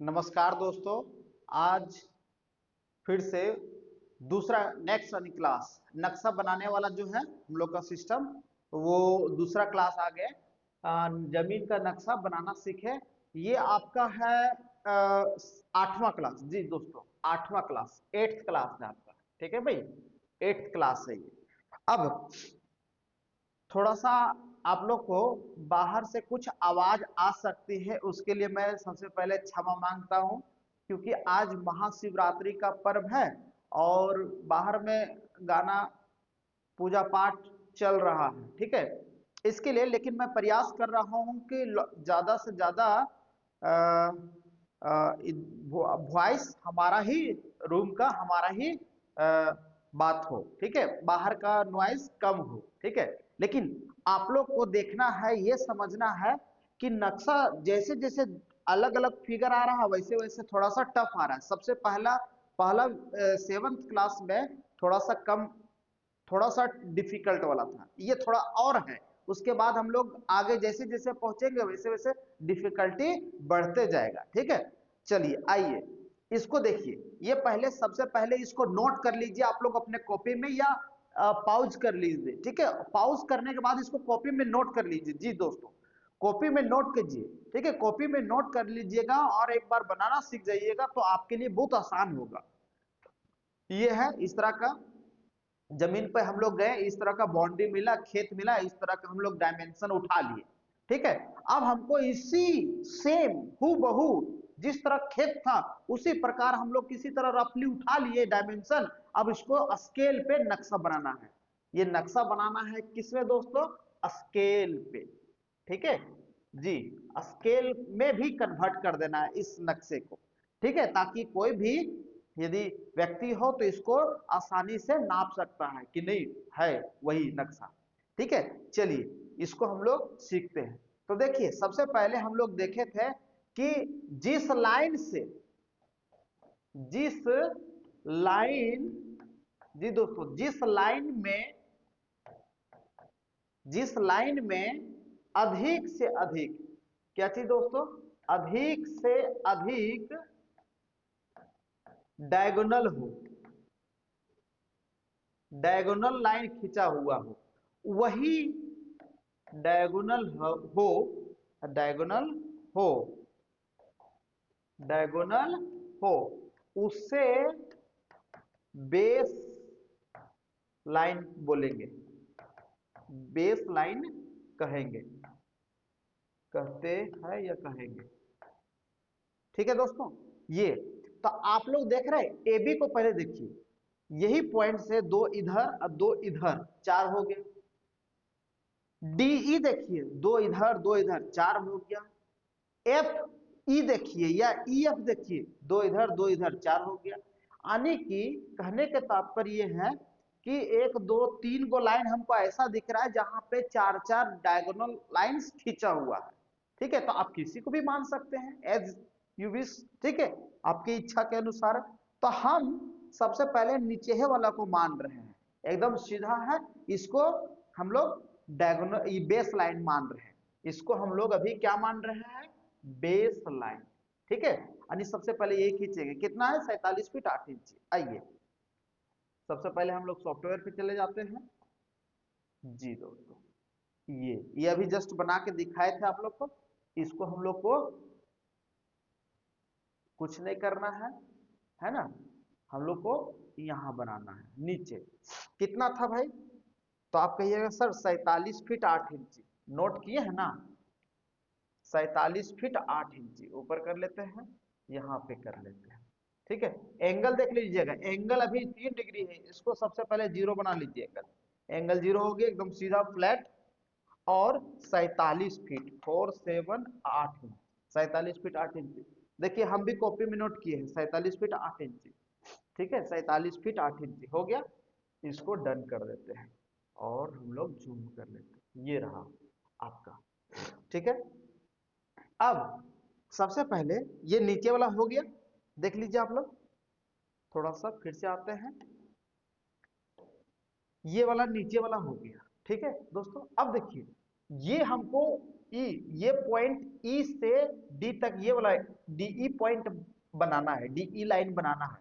नमस्कार दोस्तों। आज फिर से दूसरा नेक्स्ट वाली क्लास नक्शा बनाने वाला जो है हम लोग का सिस्टम, वो दूसरा क्लास आ गया। जमीन का नक्शा बनाना सीखे। ये आपका है 8वां क्लास। जी दोस्तों, 8वां क्लास, 8th क्लास है आपका। ठीक है भाई, 8th क्लास है ये। अब थोड़ा सा आप लोग को बाहर से कुछ आवाज आ सकती है, उसके लिए मैं सबसे पहले क्षमा मांगता हूं, क्योंकि आज महाशिवरात्रि का पर्व है और बाहर में गाना पूजा पाठ चल रहा है। ठीक है, इसके लिए लेकिन मैं प्रयास कर रहा हूं कि ज्यादा से ज्यादा वॉइस हमारा ही, रूम का हमारा ही बात हो। ठीक है, बाहर का नॉइज कम हो। ठीक है, लेकिन आप लोग को देखना है, ये समझना है कि नक्शा जैसे जैसे अलग अलग फिगर आ रहा है वैसे वैसे थोड़ा सा टफ आ रहा है। सबसे पहला पहला 7th क्लास में थोड़ा सा कम, थोड़ा सा डिफिकल्ट वाला था, ये थोड़ा और है। उसके बाद हम लोग आगे जैसे जैसे पहुंचेंगे वैसे वैसे डिफिकल्टी बढ़ते जाएगा। ठीक है, चलिए आइए इसको देखिए। ये पहले, सबसे पहले इसको नोट कर लीजिए आप लोग अपने कॉपी में, या पॉज कर लीजिए। ठीक है, पॉज करने के बाद इसको कॉपी में नोट कर लीजिए। जी दोस्तों, कॉपी में नोट कीजिए। ठीक है, कॉपी में नोट कर लीजिएगा और एक बार बनाना सीख जाइएगा तो आपके लिए बहुत आसान होगा। ये है इस तरह का जमीन पे हम लोग गए, इस तरह का बाउंड्री मिला, खेत मिला, इस तरह का हम लोग डायमेंशन उठा लिए। ठीक है, अब हमको इसी सेम हू बहू जिस तरह खेत था उसी प्रकार हम लोग किसी तरह रफली उठा लिए डायमेंशन। अब इसको स्केल पे नक्शा बनाना है। ये नक्शा बनाना है किसमें दोस्तों? स्केल पे। ठीक है जी, स्केल में भी कन्वर्ट कर देना है इस नक्शे को। ठीक है, ताकि कोई भी यदि व्यक्ति हो तो इसको आसानी से नाप सकता है कि नहीं है वही नक्शा। ठीक है, चलिए इसको हम लोग सीखते हैं। तो देखिए, सबसे पहले हम लोग देखे थे कि जिस लाइन से, जिस लाइन, जी दोस्तों, जिस लाइन में अधिक से अधिक, क्या चीज दोस्तों? अधिक से अधिक डायगोनल हो, डायगोनल लाइन खींचा हुआ हो, वही डायगोनल हो, डायगोनल हो, डायगोनल हो, उससे बेस लाइन बोलेंगे, बेस लाइन कहेंगे, कहते हैं या कहेंगे। ठीक है दोस्तों, ये तो आप लोग देख रहे हैं। ए बी को पहले देखिए, यही पॉइंट से दो इधर और दो इधर, चार हो गए। डी ई देखिए, दो इधर दो इधर, चार हो गया। एफ ई देखिए या ई एफ देखिए, दो इधर दो इधर, चार हो गया। यानी कि कहने के तात्पर्य है कि एक दो तीन गो लाइन हमको ऐसा दिख रहा है जहां पे चार चार डायगोनल लाइंस खींचा हुआ है। ठीक है, तो आप किसी को भी मान सकते हैं, एज यू विश। ठीक है, आपकी इच्छा के अनुसार। तो हम सबसे पहले नीचे वाला को मान रहे हैं, एकदम सीधा है। इसको हम लोग डायगोनल बेस लाइन मान रहे हैं। इसको हम लोग अभी क्या मान रहे हैं? Base line. ठीक है, यानी सबसे पहले ये खींचेंगे, कितना है? 47 फीट 8 इंच। आइए सबसे पहले हम लोग सॉफ्टवेयर पे चले जाते हैं। जी दोस्तों, ये अभी जस्ट बना के दिखाए थे आप लोग को। इसको हम लोग को कुछ नहीं करना है ना। हम लोग को यहां बनाना है नीचे। कितना था भाई? तो आप कहिएगा सर 47 फीट 8 इंच। नोट किए है ना? 47 फीट 8 इंच ऊपर कर लेते हैं, यहाँ पे कर लेते हैं। ठीक है, एंगल देख लीजिएगा, एंगल अभी 3 डिग्री है, इसको सबसे पहले जीरो बना लीजिएगा। एंगल जीरो हो गया, एकदम सीधा फ्लैट। और 47 फीट 478 इंच, 47 फीट 8 इंच। देखिए हम भी कॉपी में नोट किए हैं 47 फीट 8 इंच। ठीक है, 47 फीट 8 इंच हो गया। इसको डन कर देते हैं और हम लोग जूम कर लेते हैं। ये रहा आपका। ठीक है, अब सबसे पहले ये नीचे वाला हो गया, देख लीजिए आप लोग। थोड़ा सा फिर से आते हैं, ये वाला नीचे वाला हो गया। ठीक है दोस्तों, अब देखिए ये हमको ई, ये पॉइंट ई से डी तक ये वाला डीई पॉइंट बनाना है, डीई लाइन बनाना है।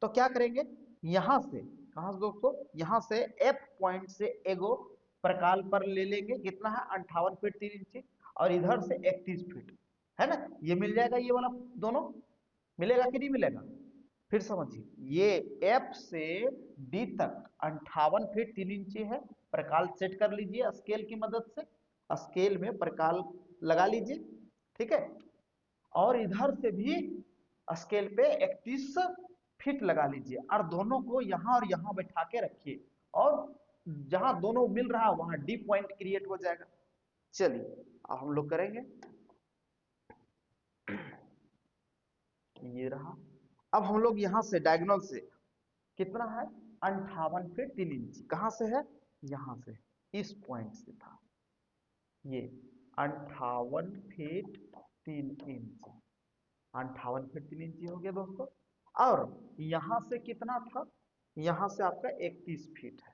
तो क्या करेंगे, यहां से, कहां से दोस्तों, यहां से एफ पॉइंट से एगो प्रकाल पर ले लेंगे, कितना है 58 फीट 3 इंची, और इधर से 31 फीट, है ना, ये मिल जाएगा, ये वाला दोनों मिलेगा कि नहीं मिलेगा। फिर समझिए, ये एफ से डी तक 58 फीट 3 इंची है, प्रकाल सेट कर लीजिए स्केल की मदद से, स्केल में प्रकाल लगा लीजिए, ठीक है, और इधर से भी स्केल पे 31 फीट लगा लीजिए, और दोनों को यहां और यहां बैठा के रखिए, और जहां दोनों मिल रहा है वहां डी पॉइंट क्रिएट हो जाएगा। चलिए अब हम लोग करेंगे, ये रहा। अब हम लोग यहां से डायगोनल से कितना है 58 फीट 3 इंच, कहां से है, यहां से, इस पॉइंट से था ये 58 फीट 3 इंच, 58 फीट 3 इंची हो गया दोस्तों। और यहां से कितना था, यहां से आपका 31 फीट है,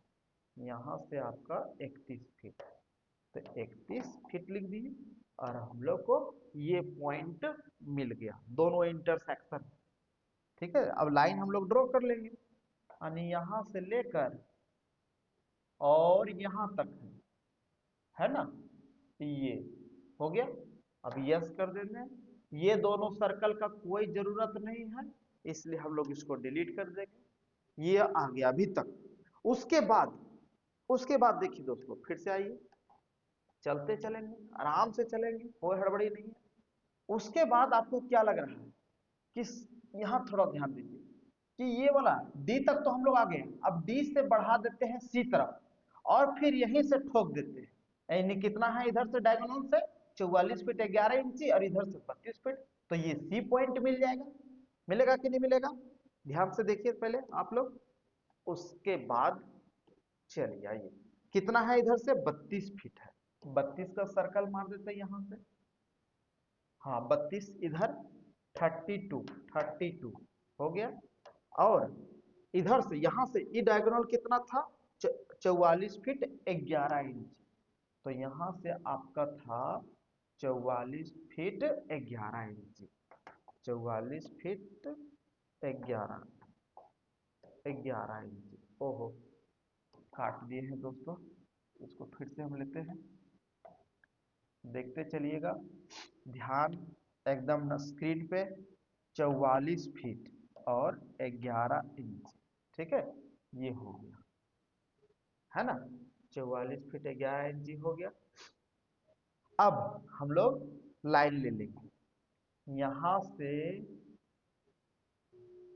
यहां से आपका 31 फीट है, तो 31 फीट लिख दीजिए, और हम लोग को ये पॉइंट मिल गया, दोनों इंटरसेक्शन, ठीक है। अब लाइन हम लोग ड्रॉ कर लेंगे, यानी यहां से लेकर और यहां तक है ना, ये हो गया। अब यस कर देते हैं, ये दोनों सर्कल का कोई जरूरत नहीं है, इसलिए हम लोग इसको डिलीट कर देंगे, ये आ गया अभी तक। उसके बाद देखिए दोस्तों, फिर से आइए, चलते चलेंगे, आराम से चलेंगे, कोई हड़बड़ी नहीं है। उसके बाद आपको क्या लग रहा है कि यहां थोड़ा ध्यान दीजिए कि ये वाला डी तक तो हम लोग आ गए, अब डी से बढ़ा देते हैं सी तरफ, और फिर यहीं से ठोक देते हैं, यानी कितना है इधर से डायगोनल से 44 फीट 11 इंची, और इधर से 32 फीट, तो ये सी पॉइंट मिल जाएगा, मिलेगा कि नहीं मिलेगा, ध्यान से देखिए पहले आप लोग। उसके बाद चलिए आइए, कितना है इधर से 32 फीट है, 32 का सर्कल मार देते हैं यहां से, हाँ 32 इधर 32 हो गया, और इधर से यहां से ई डायगोनल कितना था 44 फीट 11 इंच, तो यहां से आपका था 44 फीट 11 इंच, 44 फीट 11 इंच, ओहो काट दिए हैं दोस्तों, इसको फिर से हम लेते हैं, देखते चलिएगा, ध्यान एकदम स्क्रीन पे, 44 फीट और 11 इंच, ठीक है, ये हो गया, है ना, 44 फीट 11 इंच हो गया। अब हम लोग लाइन ले लेंगे, यहां से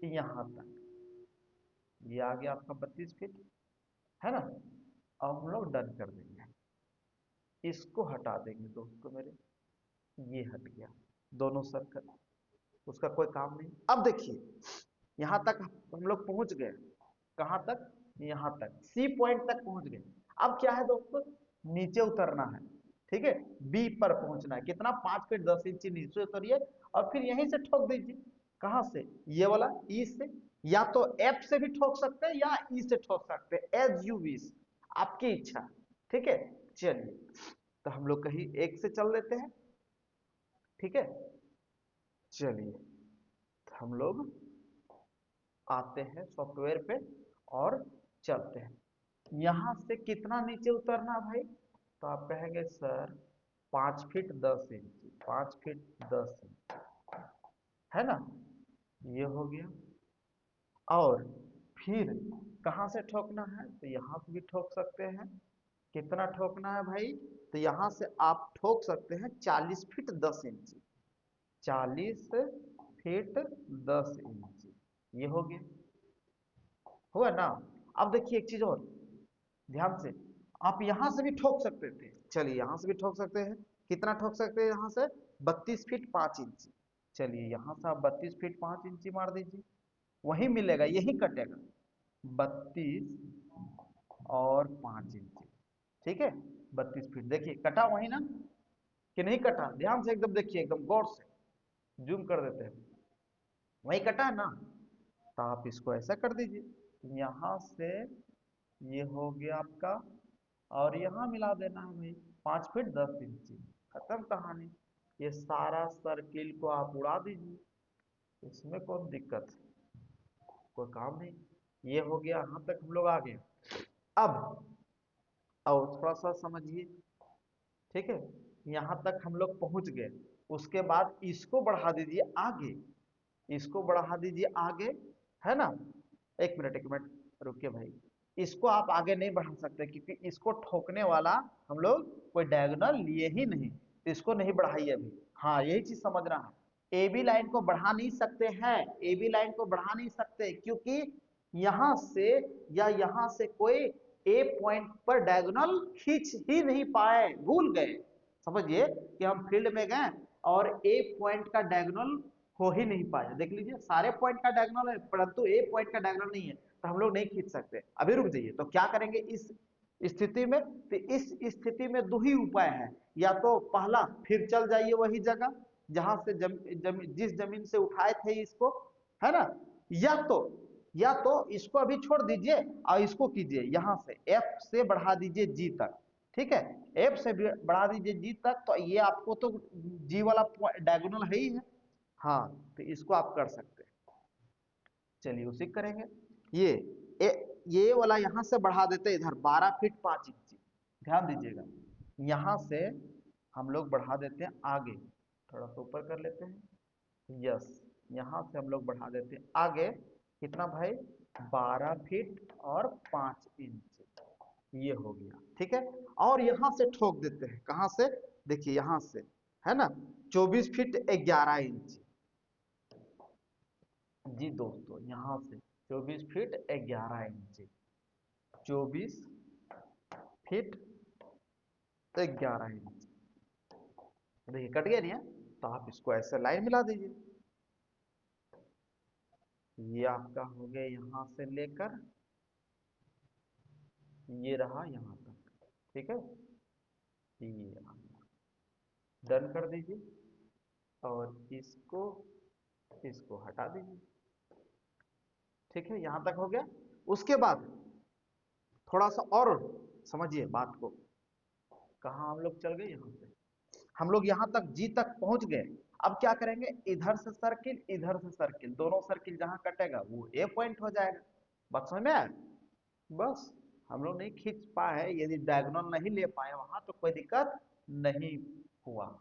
यहां तक, ये आ गया आपका 32 फीट, है ना। अब हम लोग डन कर देंगे, इसको हटा देंगे दोस्तों मेरे, ये हट गया, दोनों सर्कल, उसका कोई काम नहीं। अब देखिए यहां तक हम लोग पहुंच गए, कहां तक, यहां तक सी पॉइंट तक पहुंच गए। अब क्या है दोस्तों, नीचे उतरना है, ठीक है, बी पर पहुंचना है, कितना 5 फीट 10 इंची नीचे उतरिए, और फिर यहीं से ठोक दीजिए, कहां से, ये वाला ई से, या तो एफ से भी ठोक सकते हैं या ई से ठोक सकते हैं, एज यू विश, आपकी इच्छा, ठीक है। चलिए तो हम लोग कहीं एक से चल लेते हैं, ठीक है, चलिए तो हम लोग आते हैं सॉफ्टवेयर पे और चलते हैं। यहां से कितना नीचे उतरना भाई, तो आप कहेंगे sir 5 feet 10 inch, 5 feet 10 inch, है ना, ये हो गया। और फिर कहां से ठोकना है, तो यहां से भी ठोक सकते हैं, कितना ठोकना है भाई, तो यहां से आप ठोक सकते हैं 40 फीट 10 इंच, 40 फीट 10 इंच, ये हो गया, हुआ ना। अब देखिए एक चीज और ध्यान से, आप यहां से भी ठोक सकते थे, चलिए यहां से भी ठोक सकते हैं, कितना ठोक सकते हैं यहां से 32 फीट 5 इंची, चलिए यहां से आप 32 फीट 5 इंची मार दीजिए, वही मिलेगा, यही कटेगा 32 और 5 इंची, ठीक है, 32 फीट, देखिए कटा वही ना कि नहीं कटा, ध्यान से एकदम देखिए, एकदम गौर से जूम कर देते हैं, वही कटा है ना, तो आप इसको ऐसा कर दीजिए, यहां से ये हो गया आपका, और यहां मिला देना है भाई 5 फीट 10 इंची, खत्म कहानी। ये सारा सर्किल को आप उड़ा दीजिए, इसमें कौन दिक्कत है, कोई काम नहीं। ये हो गया, यहाँ तक हम लोग आ गए। अब और थोड़ा सा समझिए, ठीक है, यहाँ तक हम लोग पहुंच गए। उसके बाद इसको बढ़ा दीजिए आगे, इसको बढ़ा दीजिए आगे, है ना। एक मिनट रुकिए भाई, इसको आप आगे नहीं बढ़ा सकते क्योंकि इसको ठोकने वाला हम लोग कोई डायगोनल लिए ही नहीं, तो इसको नहीं बढ़ाइए अभी। हाँ, यही चीज समझना है, ए बी लाइन को बढ़ा नहीं सकते हैं, ए बी लाइन को बढ़ा नहीं सकते क्योंकि यहां से या यहां से कोई ए पॉइंट पर डायगोनल खींच ही नहीं पाए, भूल गए। समझिए कि हम फील्ड में गए और ए पॉइंट का डायगोनल हो ही नहीं पाया। देख लीजिए सारे पॉइंट का डायगोनल है परंतु ए पॉइंट का डायगोनल नहीं है, तो हम लोग नहीं खींच सकते। अभी रुक जाइए, तो क्या करेंगे इस स्थिति में, तो इस स्थिति में दो ही उपाय है, या तो पहला फिर चल जाइए वही जगह जहां से जिस जमीन से उठाए थे इसको, है ना, या तो इसको अभी छोड़ दीजिए और इसको कीजिए यहां से एफ से बढ़ा दीजिए जी तक, ठीक है, एफ से बढ़ा दीजिए जी तक, तो ये आपको तो जी वाला डायगोनल है ही है। हाँ, तो इसको आप कर सकते हैं, चलिए उसी करेंगे। ये ये वाला यहां से बढ़ा देते इधर 12 फीट 5 इंच, ध्यान दीजिएगा, यहां से हम लोग बढ़ा देते हैं आगे, थोड़ा सा ऊपर कर लेते हैं, यस, यहां से हम लोग बढ़ा देते हैं आगे, कितना भाई, 12 फीट और 5 इंच, ये हो गया, ठीक है। और यहां से ठोक देते हैं, कहां से, देखिए यहां से, है ना, 24 फीट 11 इंच, जी दोस्तों, यहां से 24 फीट 11 इंच, 24 फीट 11 इंच, देखिए कट गया नहीं है, तो आप इसको ऐसे लाइन मिला दीजिए, ये आपका हो गया यहां से लेकर ये रहा यहां तक, ठीक है, ये डन कर दीजिए और इसको हटा दीजिए, ठीक है, यहां तक हो गया। उसके बाद थोड़ा सा और समझिए बात को, कहा हम लोग चल गए, यहां से हम लोग यहां तक जी तक पहुंच गए। अब क्या करेंगे, इधर से सर्किल इधर से सर्किल, दोनों सर्किल जहां कटेगा वो ए पॉइंट हो जाएगा। बात समझ में आया, बस हम लोग नहीं खींच पाए, यदि डायगोनल नहीं ले पाए वहां तो कोई दिक्कत नहीं हुआ।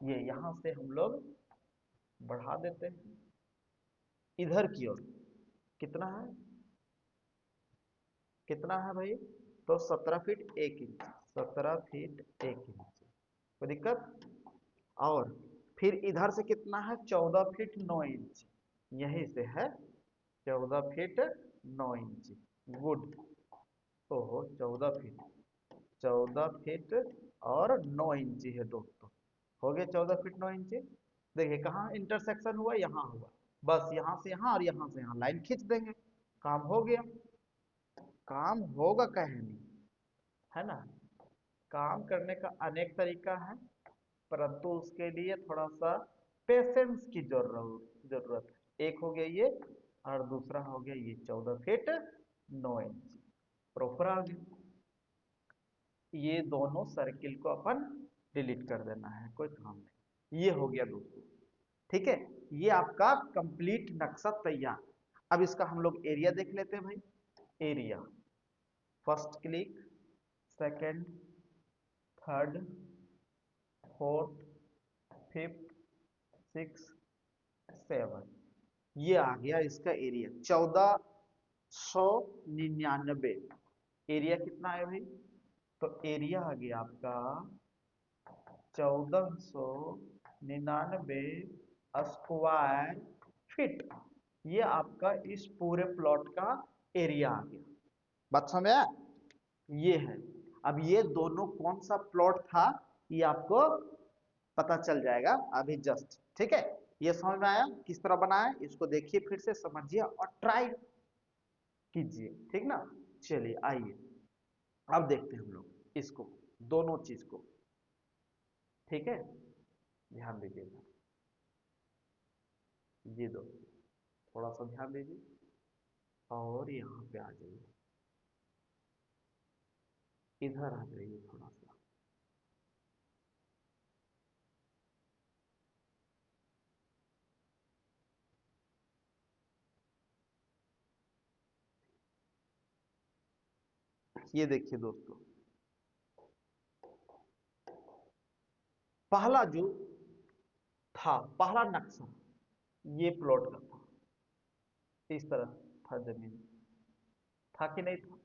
ये यहां से हम लोग बढ़ा देते हैं इधर की ओर, कितना है, कितना है भाई, तो 17 फीट 1 इंच, 17 फीट 1 इंच, कोई दिक्कत। और फिर इधर से कितना है, 14 फीट 9 इंच, यहीं से है 14 फीट 9 इंच, गुड। ओहो, 14 फीट और 9 इंच है दोस्तों, हो गया 14 फीट 9 इंच। देखिए कहाँ इंटरसेक्शन हुआ, यहाँ हुआ, बस यहाँ से यहाँ और यहाँ से यहाँ लाइन खींच देंगे, काम हो गया। काम होगा कहे नहीं, है ना, काम करने का अनेक तरीका है परंतु उसके लिए थोड़ा सा पेशेंस की जरूरत है। एक हो गया ये और दूसरा हो गया ये 14 फीट 9 इंच प्रॉपर आ गया। ये दोनों सर्किल को अपन डिलीट कर देना है, कोई काम नहीं। ये हो गया दोस्तों, ठीक है, ये आपका कंप्लीट नक्शा तैयार। अब इसका हम लोग एरिया देख लेते हैं भाई। Area, first click, second, third, fourth, fifth, six, 7, ये आ गया इसका एरिया 1499। एरिया कितना है भाई, तो एरिया आ गया आपका 1499 स्क्वायर फीट, ये आपका इस पूरे प्लॉट का एरिया आ गया। बात समझ आया, ये है। अब ये दोनों कौन सा प्लॉट था ये आपको पता चल जाएगा अभी जस्ट, ठीक है। ये समझ में आया किस तरह बनाया, इसको देखिए फिर से समझिए और ट्राई कीजिए, ठीक ना। चलिए आइए अब देखते हैं हम लोग इसको, दोनों चीज को, ठीक है, ध्यान दीजिएगा, ये दो, थोड़ा सा ध्यान दीजिए और यहाँ पे आ जाइए, इधर आ जाइए थोड़ा सा, ये देखिए दोस्तों, पहला जो था, पहला नक्शा ये प्लॉट का था, इस तरह था जमीन, था कि नहीं था?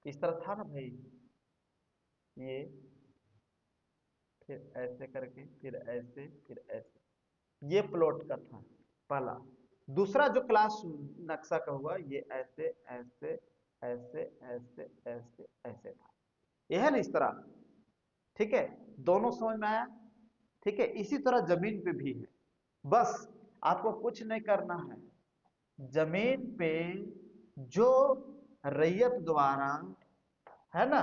इस तरह था ना भाई, ये फिर ऐसे करके, फिर ऐसे, फिर ऐसे, ये प्लॉट का था पहला। दूसरा जो क्लास नक्शा का हुआ, ये ऐसे ऐसे ऐसे ऐसे ऐसे ऐसे था, यह है ना इस तरह, ठीक है, दोनों समझ में आया? ठीक है, इसी तरह जमीन पे भी है, बस आपको कुछ नहीं करना है, जमीन पे जो रैयत द्वारा, है ना,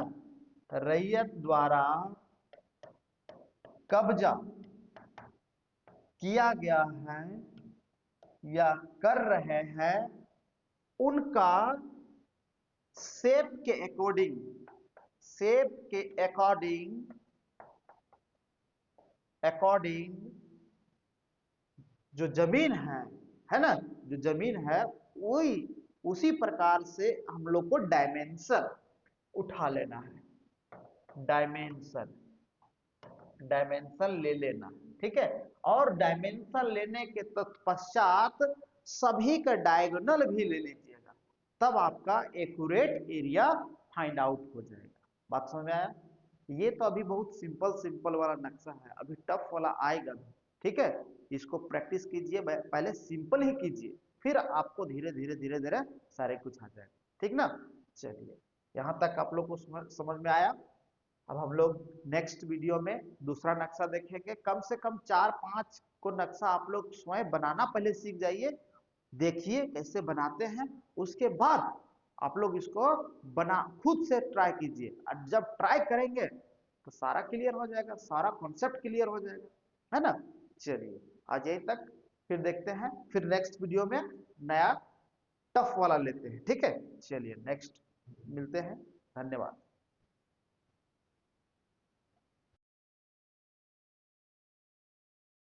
रैयत द्वारा कब्जा किया गया है या कर रहे हैं, उनका शेप के अकॉर्डिंग, शेप के अकॉर्डिंग, अकॉर्डिंग जो जमीन है ना, जो जमीन है वही, उसी प्रकार से हम लोग को डायमेंशन उठा लेना है, डायमेंशन, डायमेंशन ले लेना, ठीक है। और डायमेंशन लेने के तत्पश्चात सभी का डायगोनल भी ले लीजिएगा, तब आपका एक्यूरेट एरिया फाइंड आउट हो जाएगा। बात समझ में आया? ये तो अभी बहुत सिंपल सिंपल वाला नक्शा है, अभी टफ वाला आएगा भी, ठीक है। इसको प्रैक्टिस कीजिए, पहले सिंपल ही कीजिए, फिर आपको धीरे धीरे धीरे धीरे सारे कुछ आ जाएगा, ठीक ना। चलिए, यहाँ तक आप लोग को समझ में आया। अब हम लोग नेक्स्ट वीडियो में दूसरा नक्शा देखेंगे, कम से कम 4-5 को नक्शा आप लोग स्वयं बनाना पहले सीख जाइए, देखिए कैसे बनाते हैं, उसके बाद आप लोग इसको बना खुद से ट्राई कीजिए, और जब ट्राई करेंगे तो सारा क्लियर हो जाएगा, सारा कॉन्सेप्ट क्लियर हो जाएगा, है ना। चलिए, आज यही तक, फिर देखते हैं, फिर नेक्स्ट वीडियो में नया टफ वाला लेते हैं, ठीक है। चलिए नेक्स्ट मिलते हैं, धन्यवाद।